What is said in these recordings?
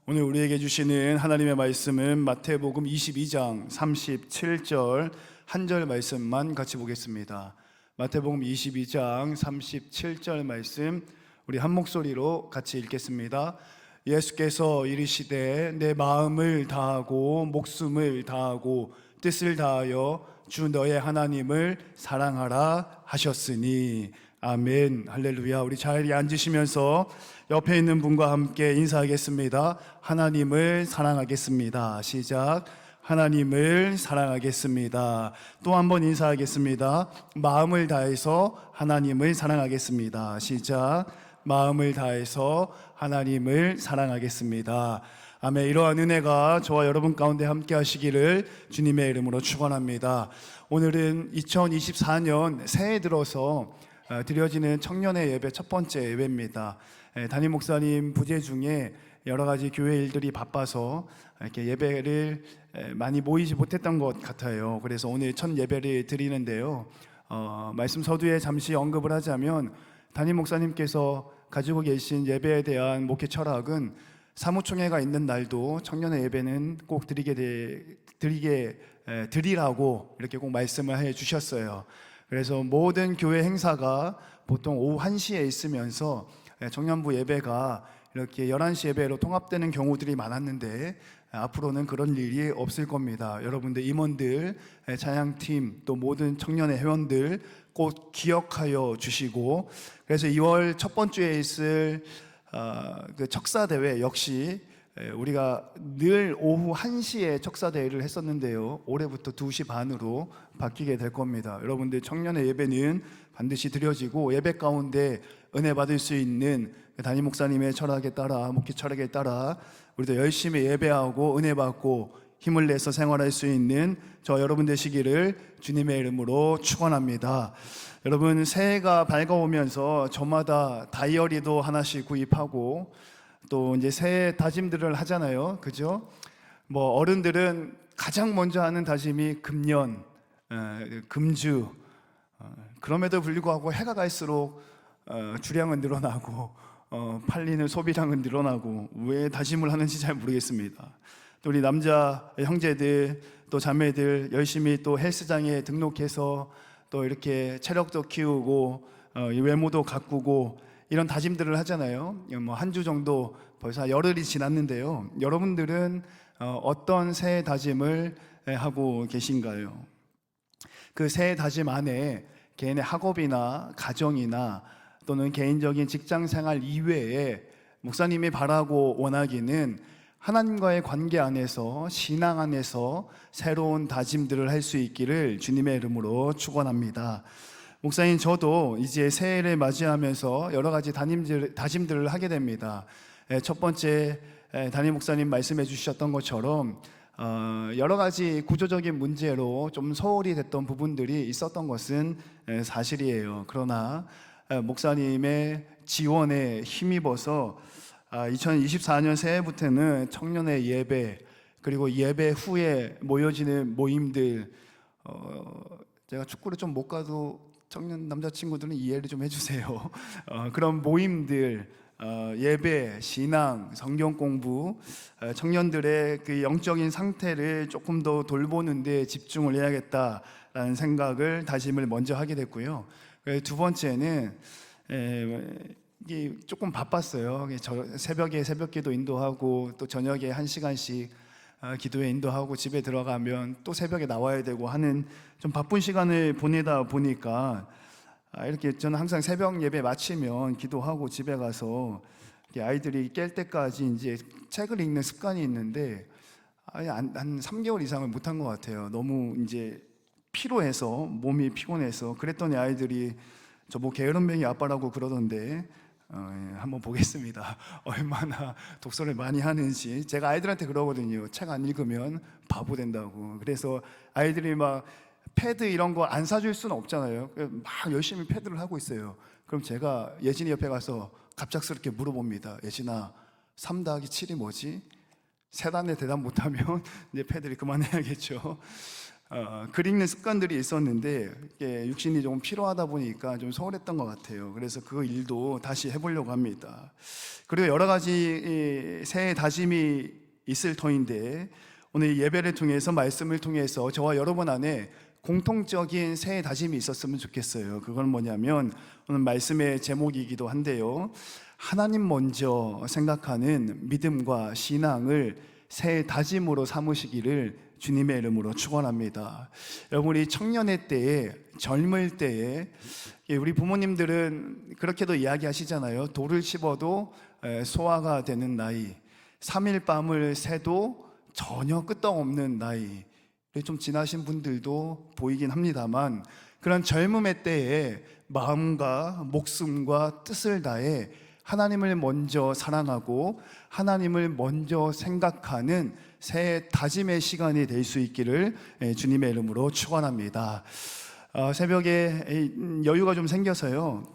오늘 우리에게 주시는 하나님의 말씀은 마태복음 22장 37절 한 절 말씀만 같이 보겠습니다. 마태복음 22장 37절 말씀 우리 한 목소리로 같이 읽겠습니다. 예수께서 이르시되 내 마음을 다하고 목숨을 다하고 뜻을 다하여 주 너의 하나님을 사랑하라 하셨으니. 아멘. 할렐루야. 우리 자리에 앉으시면서 옆에 있는 분과 함께 인사하겠습니다. 하나님을 사랑하겠습니다. 시작. 하나님을 사랑하겠습니다. 또 한 번 인사하겠습니다. 마음을 다해서 하나님을 사랑하겠습니다. 시작. 마음을 다해서 하나님을 사랑하겠습니다. 아멘. 이러한 은혜가 저와 여러분 가운데 함께 하시기를 주님의 이름으로 축원합니다. 오늘은 2024년 새해 들어서 드려지는 청년의 예배 첫 번째 예배입니다. 담임 목사님 부재 중에 여러 가지 교회 일들이 바빠서 이렇게 예배를 많이 모이지 못했던 것 같아요. 그래서 오늘 첫 예배를 드리는데요. 말씀 서두에 잠시 언급을 하자면 담임 목사님께서 가지고 계신 예배에 대한 목회 철학은 사무총회가 있는 날도 청년의 예배는 꼭 드리라고 이렇게 꼭 말씀을 해 주셨어요. 그래서 모든 교회 행사가 보통 오후 1시에 있으면서 청년부 예배가 이렇게 11시 예배로 통합되는 경우들이 많았는데 앞으로는 그런 일이 없을 겁니다. 여러분들 임원들, 찬양팀, 또 모든 청년의 회원들 꼭 기억하여 주시고, 그래서 2월 첫 번주에 있을 그 척사대회 역시 우리가 늘 오후 1시에 척사대회를 했었는데요, 올해부터 2시 반으로 바뀌게 될 겁니다. 여러분들 청년의 예배는 반드시 드려지고 예배 가운데 은혜 받을 수 있는 담임 목사님의 철학에 따라, 목회 철학에 따라 우리도 열심히 예배하고 은혜 받고 힘을 내서 생활할 수 있는 저 여러분 되시기를 주님의 이름으로 축원합니다. 여러분, 새해가 밝아오면서 저마다 다이어리도 하나씩 구입하고 또 이제 새해 다짐들을 하잖아요. 그죠? 뭐 어른들은 가장 먼저 하는 다짐이 금년, 금주. 그럼에도 불구하고 해가 갈수록 주량은 늘어나고 팔리는 소비량은 늘어나고 왜 다짐을 하는지 잘 모르겠습니다. 또 우리 남자 형제들 또 자매들 열심히 또 헬스장에 등록해서 또 이렇게 체력도 키우고 외모도 가꾸고 이런 다짐들을 하잖아요. 뭐 한 주 정도 벌써 열흘이 지났는데요. 여러분들은 어떤 새해 다짐을 하고 계신가요? 그 새해 다짐 안에 개인의 학업이나 가정이나 또는 개인적인 직장 생활 이외에 목사님이 바라고 원하기는 하나님과의 관계 안에서, 신앙 안에서 새로운 다짐들을 할 수 있기를 주님의 이름으로 축원합니다. 목사님, 저도 이제 새해를 맞이하면서 여러 가지 다짐들을 하게 됩니다. 첫 번째, 담임 목사님 말씀해 주셨던 것처럼 여러 가지 구조적인 문제로 좀 소홀히 됐던 부분들이 있었던 것은 사실이에요. 그러나 목사님의 지원에 힘입어서 2024년 새해부터는 청년의 예배, 그리고 예배 후에 모여지는 모임들, 제가 축구를 좀 못 가도 청년 남자친구들은 이해를 좀 해주세요. 그런 모임들, 예배, 신앙, 성경 공부, 청년들의 그 영적인 상태를 조금 더 돌보는 데 집중을 해야겠다라는 생각을, 다짐을 먼저 하게 됐고요. 두 번째는 이게 조금 바빴어요. 새벽에 새벽기도 인도하고 또 저녁에 1시간씩 기도에 인도하고 집에 들어가면 또 새벽에 나와야 되고 하는 좀 바쁜 시간을 보내다 보니까 이렇게 저는 항상 새벽 예배 마치면 기도하고 집에 가서 아이들이 깰 때까지 이제 책을 읽는 습관이 있는데 한 3개월 이상을 못한 것 같아요. 너무 이제 피로해서, 몸이 피곤해서. 그랬더니 아이들이 저보고 게으름뱅이 아빠라고 그러던데 한번 보겠습니다. 얼마나 독서를 많이 하는지. 제가 아이들한테 그러거든요. 책 안 읽으면 바보 된다고. 그래서 아이들이 막 패드 이런 거 안 사줄 수는 없잖아요. 막 열심히 패드를 하고 있어요. 그럼 제가 예진이 옆에 가서 갑작스럽게 물어봅니다. 예진아, 3 더하기 7이 뭐지? 세 단에 대답 못하면 이제 패드를 그만해야겠죠. 글 읽는 습관들이 있었는데 이게 육신이 조금 피로하다 보니까 좀 소홀했던 것 같아요. 그래서 그 일도 다시 해보려고 합니다. 그리고 여러 가지 새해 다짐이 있을 터인데 오늘 예배를 통해서 말씀을 통해서 저와 여러분 안에 공통적인 새해 다짐이 있었으면 좋겠어요. 그건 뭐냐면 오늘 말씀의 제목이기도 한데요, 하나님 먼저 생각하는 믿음과 신앙을 새해 다짐으로 삼으시기를 주님의 이름으로 축원합니다. 여러분이 청년의 때에, 젊을 때에 우리 부모님들은 그렇게도 이야기하시잖아요. 돌을 씹어도 소화가 되는 나이, 3일 밤을 새도 전혀 끄떡없는 나이. 좀 지나신 분들도 보이긴 합니다만, 그런 젊음의 때에 마음과 목숨과 뜻을 다해 하나님을 먼저 사랑하고 하나님을 먼저 생각하는 새 다짐의 시간이 될 수 있기를 주님의 이름으로 축원합니다. 새벽에 여유가 좀 생겨서요,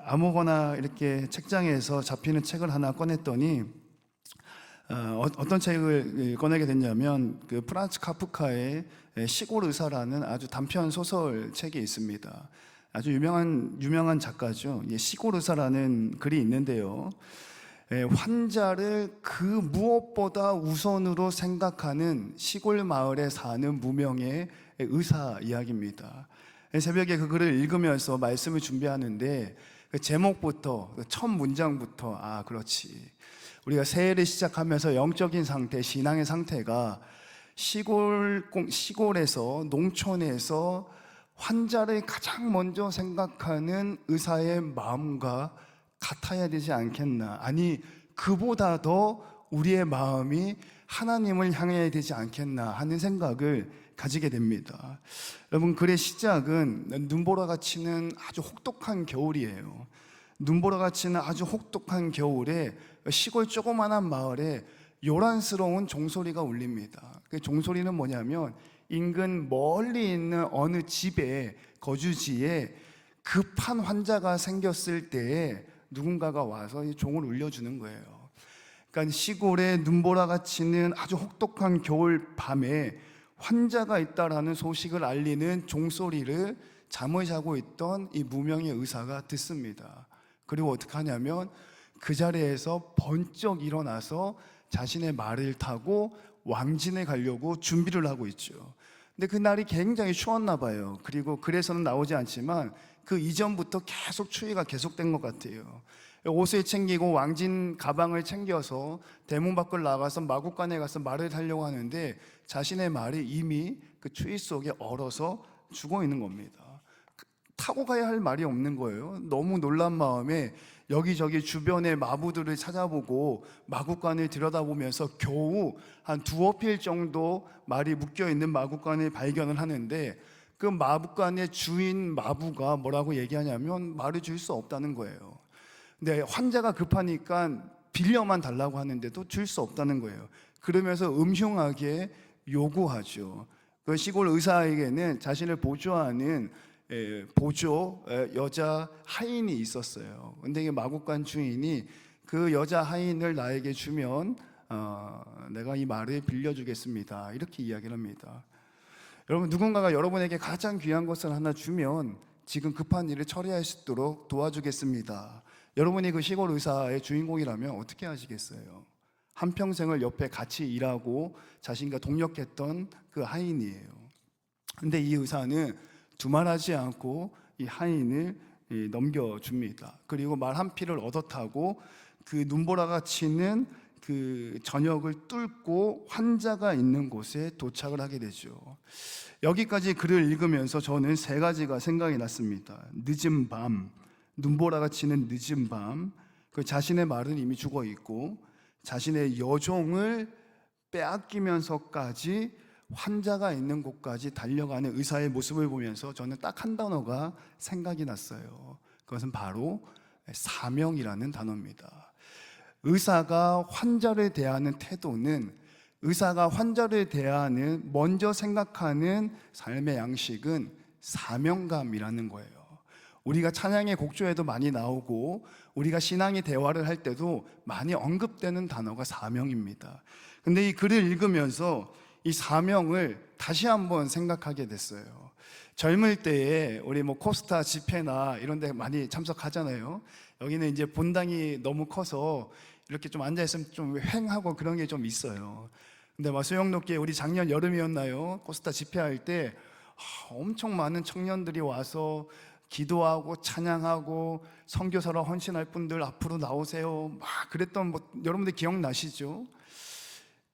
아무거나 이렇게 책장에서 잡히는 책을 하나 꺼냈더니 어떤 책을 꺼내게 됐냐면 그 프란츠 카프카의 시골 의사라는 아주 단편 소설 책이 있습니다. 아주 유명한 작가죠. 시골 의사라는 글이 있는데요, 환자를 그 무엇보다 우선으로 생각하는 시골 마을에 사는 무명의 의사 이야기입니다. 새벽에 그 글을 읽으면서 말씀을 준비하는데 그 제목부터, 첫 문장부터 그렇지, 우리가 새해를 시작하면서 영적인 상태, 신앙의 상태가 시골에서, 농촌에서 환자를 가장 먼저 생각하는 의사의 마음과 같아야 되지 않겠나. 아니, 그보다 더 우리의 마음이 하나님을 향해야 되지 않겠나 하는 생각을 가지게 됩니다. 여러분, 글의 시작은 눈보라가 치는 아주 혹독한 겨울이에요. 눈보라가 치는 아주 혹독한 겨울에 시골 조그만한 마을에 요란스러운 종소리가 울립니다. 그 종소리는 뭐냐면 인근 멀리 있는 어느 집에, 거주지에 급한 환자가 생겼을 때에 누군가가 와서 이 종을 울려주는 거예요. 그러니까 시골에 눈보라가 치는 아주 혹독한 겨울 밤에 환자가 있다라는 소식을 알리는 종소리를 잠을 자고 있던 이 무명의 의사가 듣습니다. 그리고 어떻게 하냐면 그 자리에서 번쩍 일어나서 자신의 말을 타고 왕진에 가려고 준비를 하고 있죠. 근데 그날이 굉장히 추웠나 봐요. 그리고 글에서는 나오지 않지만 그 이전부터 계속 추위가 계속된 것 같아요. 옷을 챙기고 왕진 가방을 챙겨서 대문 밖을 나가서 마구간에 가서 말을 타려고 하는데 자신의 말이 이미 그 추위 속에 얼어서 죽어 있는 겁니다. 타고 가야 할 말이 없는 거예요. 너무 놀란 마음에 여기저기 주변의 마부들을 찾아보고 마구간을 들여다보면서 겨우 한 두어 필 정도 말이 묶여있는 마구간을 발견을 하는데 그 마구간의 주인 마부가 뭐라고 얘기하냐면 말을 줄 수 없다는 거예요. 근데 환자가 급하니까 빌려만 달라고 하는데도 줄 수 없다는 거예요. 그러면서 음흉하게 요구하죠. 그 시골 의사에게는 자신을 보조하는 보조 여자 하인이 있었어요. 근데 이 마구간 주인이 그 여자 하인을 나에게 주면 내가 이 말을 빌려주겠습니다, 이렇게 이야기를 합니다. 여러분, 누군가가 여러분에게 가장 귀한 것을 하나 주면 지금 급한 일을 처리할 수 있도록 도와주겠습니다. 여러분이 그 시골 의사의 주인공이라면 어떻게 하시겠어요? 한평생을 옆에 같이 일하고 자신과 동역했던 그 하인이에요. 근데 이 의사는 두말하지 않고 이 하인을 넘겨줍니다. 그리고 말 한 피를 얻어 타고 그 눈보라가 치는 그 저녁을 뚫고 환자가 있는 곳에 도착을 하게 되죠. 여기까지 글을 읽으면서 저는 세 가지가 생각이 났습니다. 늦은 밤, 눈보라가 치는 늦은 밤, 그 자신의 말은 이미 죽어 있고 자신의 여종을 빼앗기면서까지 환자가 있는 곳까지 달려가는 의사의 모습을 보면서 저는 딱 한 단어가 생각이 났어요. 그것은 바로 사명이라는 단어입니다. 의사가 환자를 대하는 태도는, 의사가 환자를 대하는 먼저 생각하는 삶의 양식은 사명감이라는 거예요. 우리가 찬양의 곡조에도 많이 나오고 우리가 신앙의 대화를 할 때도 많이 언급되는 단어가 사명입니다. 근데 이 글을 읽으면서 이 사명을 다시 한번 생각하게 됐어요. 젊을 때에 우리 코스타 집회나 이런 데 많이 참석하잖아요. 여기는 이제 본당이 너무 커서 이렇게 좀 앉아있으면 좀 횡하고 그런 게 좀 있어요. 근데 수영롭게 우리 작년 여름이었나요? 코스타 집회할 때 엄청 많은 청년들이 와서 기도하고 찬양하고 선교사로 헌신할 분들 앞으로 나오세요 막 그랬던 여러분들 기억나시죠?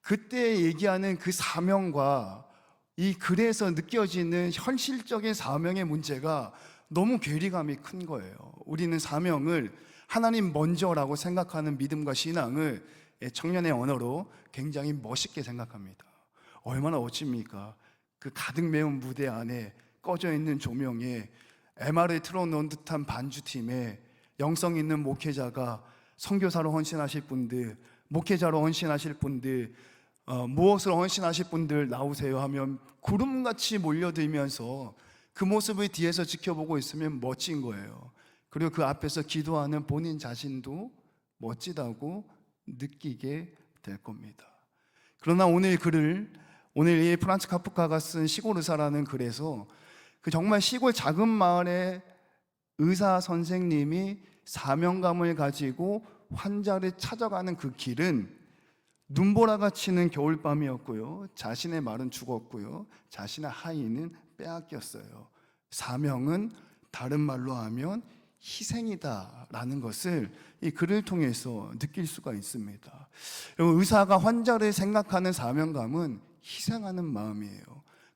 그때 얘기하는 그 사명과 이 글에서 느껴지는 현실적인 사명의 문제가 너무 괴리감이 큰 거예요. 우리는 사명을 하나님 먼저라고 생각하는 믿음과 신앙을 청년의 언어로 굉장히 멋있게 생각합니다. 얼마나 멋집니까? 그 가득 메운 무대 안에 꺼져 있는 조명에 MR을 틀어놓은 듯한 반주팀에 영성 있는 목회자가 선교사로 헌신하실 분들, 목회자로 헌신하실 분들, 무엇으로 헌신하실 분들 나오세요 하면 구름같이 몰려들면서 그 모습을 뒤에서 지켜보고 있으면 멋진 거예요. 그리고 그 앞에서 기도하는 본인 자신도 멋지다고 느끼게 될 겁니다. 그러나 오늘 이 프란츠 카프카가 쓴 시골 의사라는 글에서 그 정말 시골 작은 마을의 의사 선생님이 사명감을 가지고 환자를 찾아가는 그 길은 눈보라가 치는 겨울밤이었고요, 자신의 말은 죽었고요, 자신의 하인은 빼앗겼어요. 사명은 다른 말로 하면 희생이다라는 것을 이 글을 통해서 느낄 수가 있습니다. 의사가 환자를 생각하는 사명감은 희생하는 마음이에요.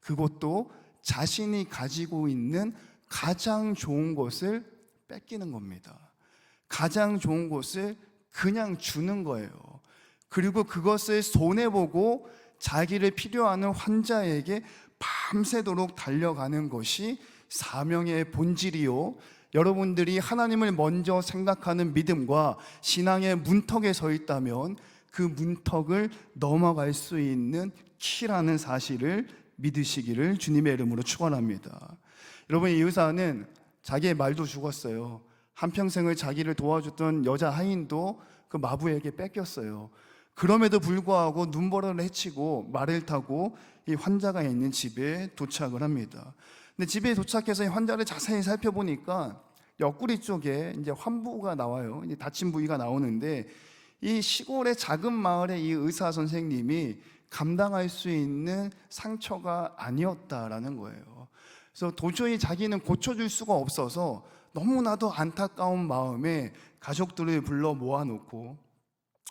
그것도 자신이 가지고 있는 가장 좋은 것을 뺏기는 겁니다. 가장 좋은 것을 그냥 주는 거예요. 그리고 그것을 손해보고 자기를 필요하는 환자에게 밤새도록 달려가는 것이 사명의 본질이요, 여러분들이 하나님을 먼저 생각하는 믿음과 신앙의 문턱에 서 있다면 그 문턱을 넘어갈 수 있는 키라는 사실을 믿으시기를 주님의 이름으로 축원합니다. 여러분, 이 의사는 자기의 말도 죽었어요. 한평생을 자기를 도와줬던 여자 하인도 그 마부에게 뺏겼어요. 그럼에도 불구하고 눈보라를 헤치고 말을 타고 이 환자가 있는 집에 도착을 합니다. 근데 집에 도착해서 이 환자를 자세히 살펴보니까 옆구리 쪽에 이제 환부가 나와요. 이제 다친 부위가 나오는데 이 시골의 작은 마을의 이 의사 선생님이 감당할 수 있는 상처가 아니었다라는 거예요. 그래서 도저히 자기는 고쳐줄 수가 없어서 너무나도 안타까운 마음에 가족들을 불러 모아놓고,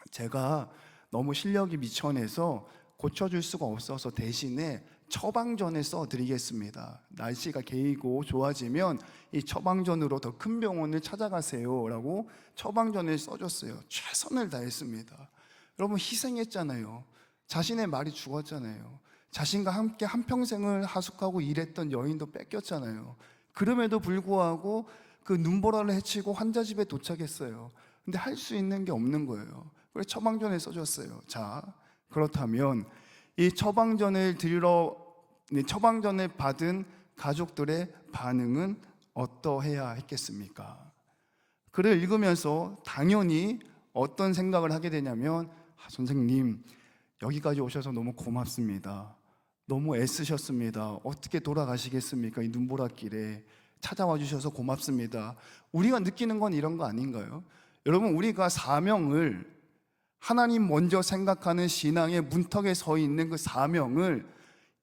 제가 너무 실력이 미천해서 고쳐줄 수가 없어서 대신에 처방전을 써드리겠습니다. 날씨가 개이고 좋아지면 이 처방전으로 더 큰 병원을 찾아가세요 라고 처방전을 써줬어요. 최선을 다했습니다. 여러분, 희생했잖아요. 자신의 말이 죽었잖아요. 자신과 함께 한평생을 하숙하고 일했던 여인도 뺏겼잖아요. 그럼에도 불구하고 그 눈보라를 헤치고 환자 집에 도착했어요. 근데 할 수 있는 게 없는 거예요. 그래서 처방전을 써줬어요. 자, 그렇다면 이 처방전을 받은 가족들의 반응은 어떠해야 했겠습니까? 글을 읽으면서 당연히 어떤 생각을 하게 되냐면, 선생님, 여기까지 오셔서 너무 고맙습니다. 너무 애쓰셨습니다. 어떻게 돌아가시겠습니까? 이 눈보라길에 찾아와 주셔서 고맙습니다. 우리가 느끼는 건 이런 거 아닌가요? 여러분, 우리가 사명을, 하나님 먼저 생각하는 신앙의 문턱에 서 있는 그 사명을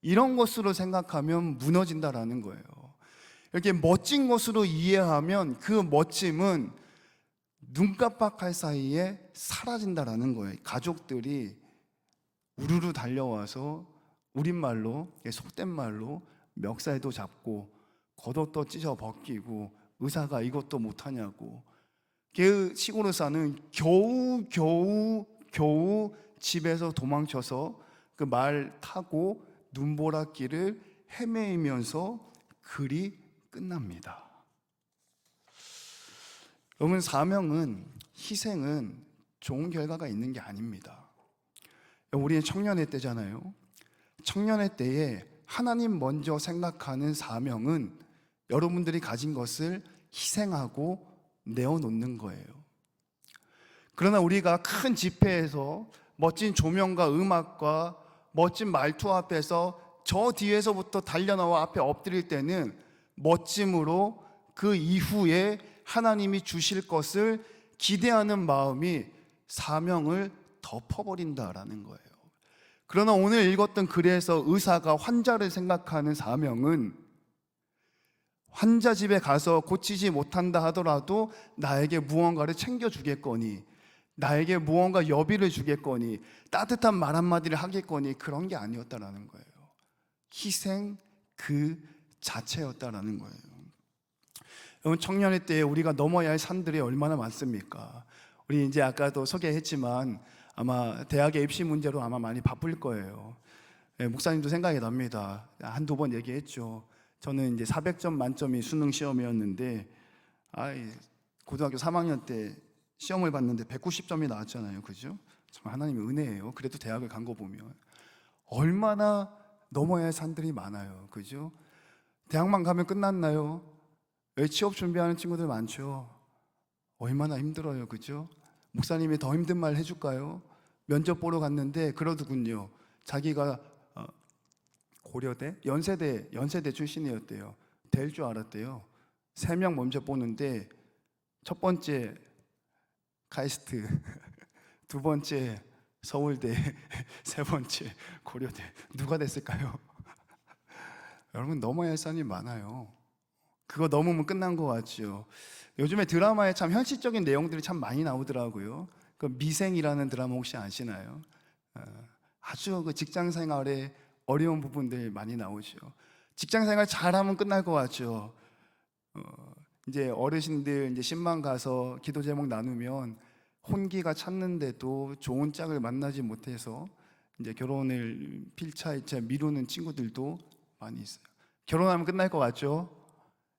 이런 것으로 생각하면 무너진다라는 거예요. 이렇게 멋진 것으로 이해하면 그 멋짐은 눈 깜빡할 사이에 사라진다라는 거예요. 가족들이 우르르 달려와서 우리말로, 속된 말로 멱살도 잡고 겉옷도 찢어 벗기고 의사가 이것도 못하냐고. 그 시골 의사는 겨우 집에서 도망쳐서 그 말 타고 눈보라길을 헤매면서 글이 끝납니다. 여러분, 사명은, 희생은 좋은 결과가 있는 게 아닙니다. 우리는 청년의 때잖아요. 청년의 때에 하나님 먼저 생각하는 사명은 여러분들이 가진 것을 희생하고 내어놓는 거예요. 그러나 우리가 큰 집회에서 멋진 조명과 음악과 멋진 말투 앞에서 저 뒤에서부터 달려나와 앞에 엎드릴 때는 멋짐으로 그 이후에 하나님이 주실 것을 기대하는 마음이 사명을 덮어버린다라는 거예요. 그러나 오늘 읽었던 글에서 의사가 환자를 생각하는 사명은 환자 집에 가서 고치지 못한다 하더라도 나에게 무언가를 챙겨주겠거니, 나에게 무언가 여비를 주겠거니, 따뜻한 말 한마디를 하겠거니, 그런 게 아니었다라는 거예요. 희생 그 자체였다라는 거예요. 여러분, 청년의 때에 우리가 넘어야 할 산들이 얼마나 많습니까? 우리 이제 아까도 소개했지만 아마 대학의 입시 문제로 아마 많이 바쁠 거예요. 목사님도 생각이 납니다. 한두 번 얘기했죠. 저는 이제 400점 만점이 수능 시험이었는데, 고등학교 3학년 때 시험을 봤는데 190점이 나왔잖아요. 그죠? 정말 하나님의 은혜예요. 그래도 대학을 간 거 보면 얼마나 넘어야 할 산들이 많아요. 그죠? 대학만 가면 끝났나요? 취업 준비하는 친구들 많죠. 얼마나 힘들어요. 그죠? 목사님이 더 힘든 말 해줄까요? 면접 보러 갔는데 그러더군요. 자기가 고려대? 연세대 출신이었대요. 될 줄 알았대요. 3명 먼저 보는데 첫 번째 카이스트, 두 번째 서울대, 세 번째 고려대. 누가 됐을까요? 여러분, 넘어야 할 산이 많아요. 그거 넘으면 끝난 것 같죠. 요즘에 드라마에 참 현실적인 내용들이 참 많이 나오더라고요. 그 미생이라는 드라마 혹시 아시나요? 아주 그 직장 생활에 어려운 부분들 많이 나오죠. 직장 생활 잘하면 끝날 것 같죠. 이제 어르신들 이제 신방 가서 기도 제목 나누면 혼기가 찼는데도 좋은 짝을 만나지 못해서 이제 결혼을 필차일차 미루는 친구들도 많이 있어요. 결혼하면 끝날 것 같죠?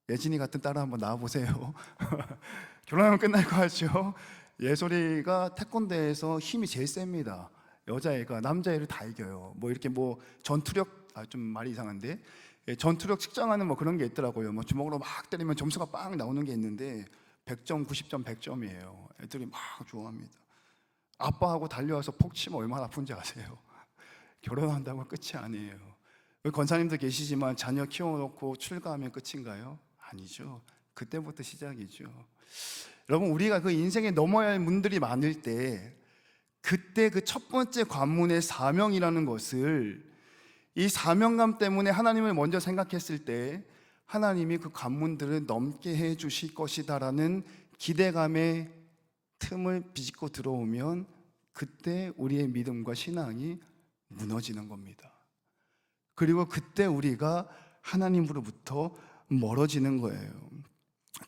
예진이 같은 딸 한번 낳아보세요. 결혼하면 끝날 것 같죠? 예솔이가 태권도에서 힘이 제일 셉니다. 여자애가 남자애를 다 이겨요. 뭐 이렇게 뭐 전투력, 좀 말이 이상한데, 전투력 측정하는 뭐 그런 게 있더라고요. 뭐 주먹으로 막 때리면 점수가 빵 나오는 게 있는데 100점, 90점, 100점이에요. 애들이 막 좋아합니다. 아빠하고 달려와서 폭 치면 얼마나 아픈지 아세요? 결혼한다고 끝이 아니에요. 권사님도 계시지만 자녀 키워놓고 출가하면 끝인가요? 아니죠. 그때부터 시작이죠. 여러분, 우리가 그 인생에 넘어야 할 문들이 많을 때 그때 그 첫 번째 관문의 사명이라는 것을, 이 사명감 때문에 하나님을 먼저 생각했을 때 하나님이 그 관문들을 넘게 해 주실 것이다라는 기대감의 틈을 비집고 들어오면 그때 우리의 믿음과 신앙이 무너지는 겁니다. 그리고 그때 우리가 하나님으로부터 멀어지는 거예요.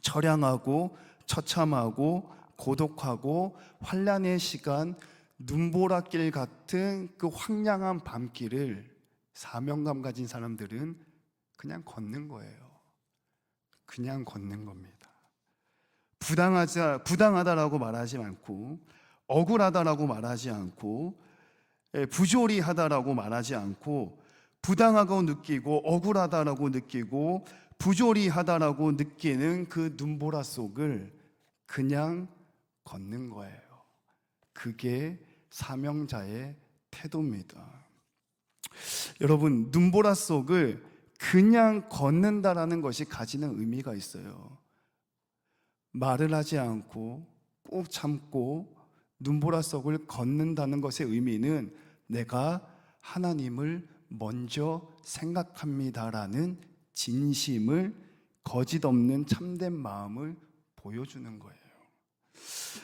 처량하고 처참하고 고독하고 환난의 시간, 눈보라길 같은 그 황량한 밤길을 사명감 가진 사람들은 그냥 걷는 거예요. 그냥 걷는 겁니다. 부당하다라고 말하지 않고, 억울하다라고 말하지 않고, 부조리하다라고 말하지 않고, 부당하고 느끼고 억울하다라고 느끼고 부조리하다라고 느끼는 그 눈보라 속을 그냥 걷는 거예요. 그게 사명자의 태도입니다. 여러분, 눈보라 속을 그냥 걷는다라는 것이 가지는 의미가 있어요. 말을 하지 않고 꼭 참고 눈보라 속을 걷는다는 것의 의미는 내가 하나님을 먼저 생각합니다라는 진심을, 거짓 없는 참된 마음을 보여주는 거예요.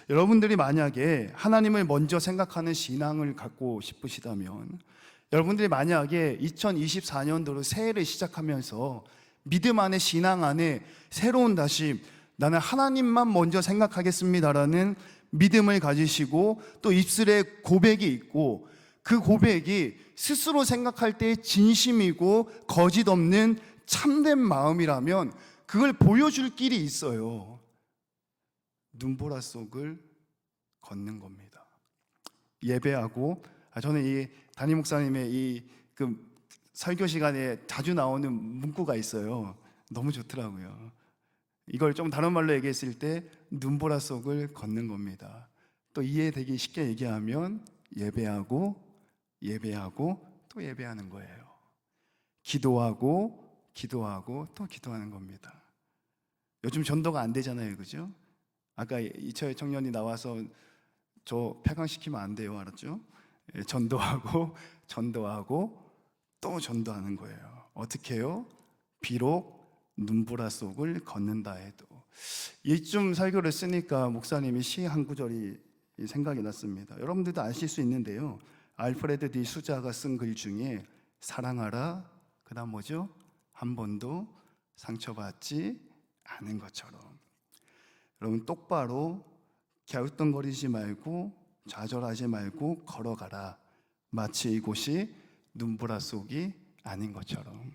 여러분들이 만약에 하나님을 먼저 생각하는 신앙을 갖고 싶으시다면, 여러분들이 만약에 2024년도로 새해를 시작하면서 믿음 안에, 신앙 안에 새로운 다짐, 나는 하나님만 먼저 생각하겠습니다라는 믿음을 가지시고 또 입술에 고백이 있고, 그 고백이 스스로 생각할 때 진심이고 거짓 없는 참된 마음이라면 그걸 보여줄 길이 있어요. 눈보라 속을 걷는 겁니다. 예배하고, 저는 이 담임 목사님의 이 설교 시간에 자주 나오는 문구가 있어요. 너무 좋더라고요. 이걸 좀 다른 말로 얘기했을 때 눈보라 속을 걷는 겁니다. 또 이해되기 쉽게 얘기하면 예배하고 또 또 예배하는 거예요. 기도하고 또 기도하는 겁니다. 요즘 전도가 안 되잖아요, 그죠? 아까 이철 청년이 나와서 저 폐강시키면 안 돼요, 알았죠? 전도하고 또 전도하는 거예요. 어떻게 해요? 비록 눈보라 속을 걷는다 해도. 이쯤 설교를 쓰니까 목사님이 시 한 구절이 생각이 났습니다. 여러분들도 아실 수 있는데요, 알프레드 디 수자가 쓴 글 중에 사랑하라, 그 다음 뭐죠? 한 번도 상처받지 않은 것처럼. 여러분 똑바로 갸우뚱거리지 말고 좌절하지 말고 걸어가라. 마치 이곳이 눈보라 속이 아닌 것처럼.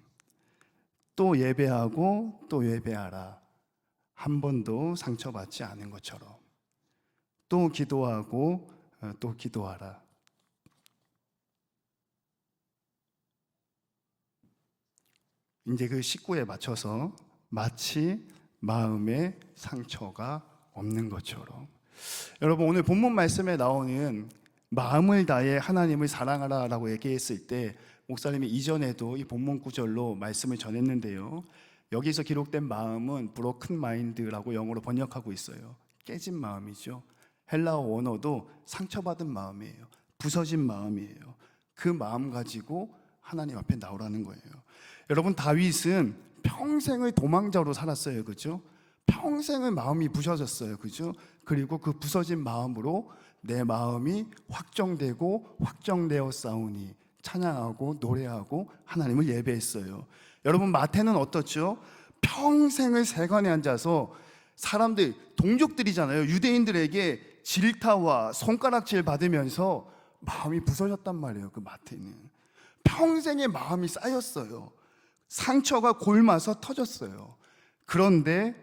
또 예배하고 또 예배하라. 한 번도 상처받지 않은 것처럼. 또 기도하고 또 기도하라. 이제 그 식구에 맞춰서 마치 마음에 상처가 없는 것처럼. 여러분, 오늘 본문 말씀에 나오는 마음을 다해 하나님을 사랑하라 라고 얘기했을 때 목사님이 이전에도 이 본문 구절로 말씀을 전했는데요, 여기서 기록된 마음은 broken mind라고 영어로 번역하고 있어요. 깨진 마음이죠. 헬라어 원어도 상처받은 마음이에요. 부서진 마음이에요. 그 마음 가지고 하나님 앞에 나오라는 거예요. 여러분, 다윗은 평생을 도망자로 살았어요, 그죠? 평생을 마음이 부서졌어요, 그죠? 그리고 그 부서진 마음으로 내 마음이 확정되고 확정되어 싸우니 찬양하고 노래하고 하나님을 예배했어요. 여러분, 마태는 어떻죠? 평생을 세관에 앉아서 사람들, 동족들이잖아요. 유대인들에게 질타와 손가락질 받으면서 마음이 부서졌단 말이에요. 그 마태는 평생의 마음이 쌓였어요. 상처가 골마서 터졌어요. 그런데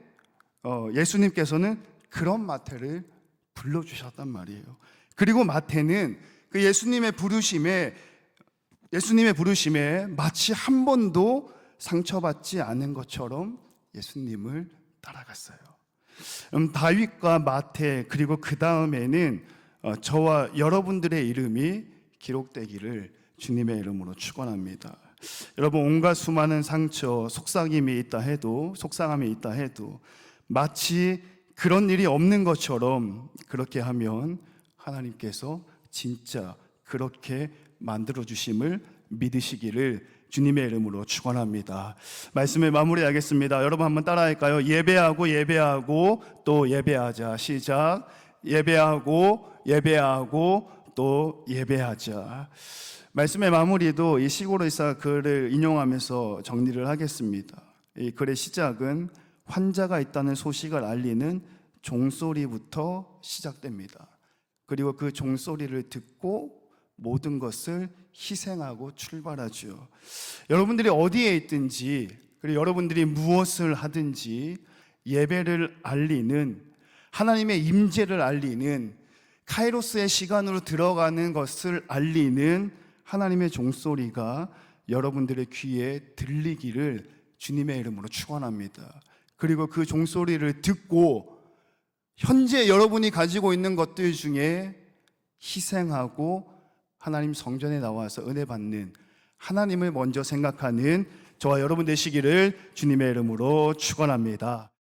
예수님께서는 그런 마태를 불러주셨단 말이에요. 그리고 마태는 그 예수님의 부르심에 마치 한 번도 상처받지 않은 것처럼 예수님을 따라갔어요. 다윗과 마태, 그리고 그 다음에는 저와 여러분들의 이름이 기록되기를 주님의 이름으로 축원합니다. 여러분, 온갖 수많은 상처, 속상함이 있다 해도 마치 그런 일이 없는 것처럼 그렇게 하면 하나님께서 진짜 그렇게 만들어 주심을 믿으시기를 주님의 이름으로 축원합니다. 말씀을 마무리하겠습니다. 여러분 한번 따라할까요? 예배하고 또 예배하자. 시작. 예배하고 또 예배하자. 말씀의 마무리도 이 시골 의사 글을 인용하면서 정리를 하겠습니다. 이 글의 시작은 환자가 있다는 소식을 알리는 종소리부터 시작됩니다. 그리고 그 종소리를 듣고 모든 것을 희생하고 출발하죠. 여러분들이 어디에 있든지, 그리고 여러분들이 무엇을 하든지 예배를 알리는, 하나님의 임재를 알리는, 카이로스의 시간으로 들어가는 것을 알리는 하나님의 종소리가 여러분들의 귀에 들리기를 주님의 이름으로 축원합니다. 그리고 그 종소리를 듣고 현재 여러분이 가지고 있는 것들 중에 희생하고 하나님 성전에 나와서 은혜 받는, 하나님을 먼저 생각하는 저와 여러분 되시기를 주님의 이름으로 축원합니다.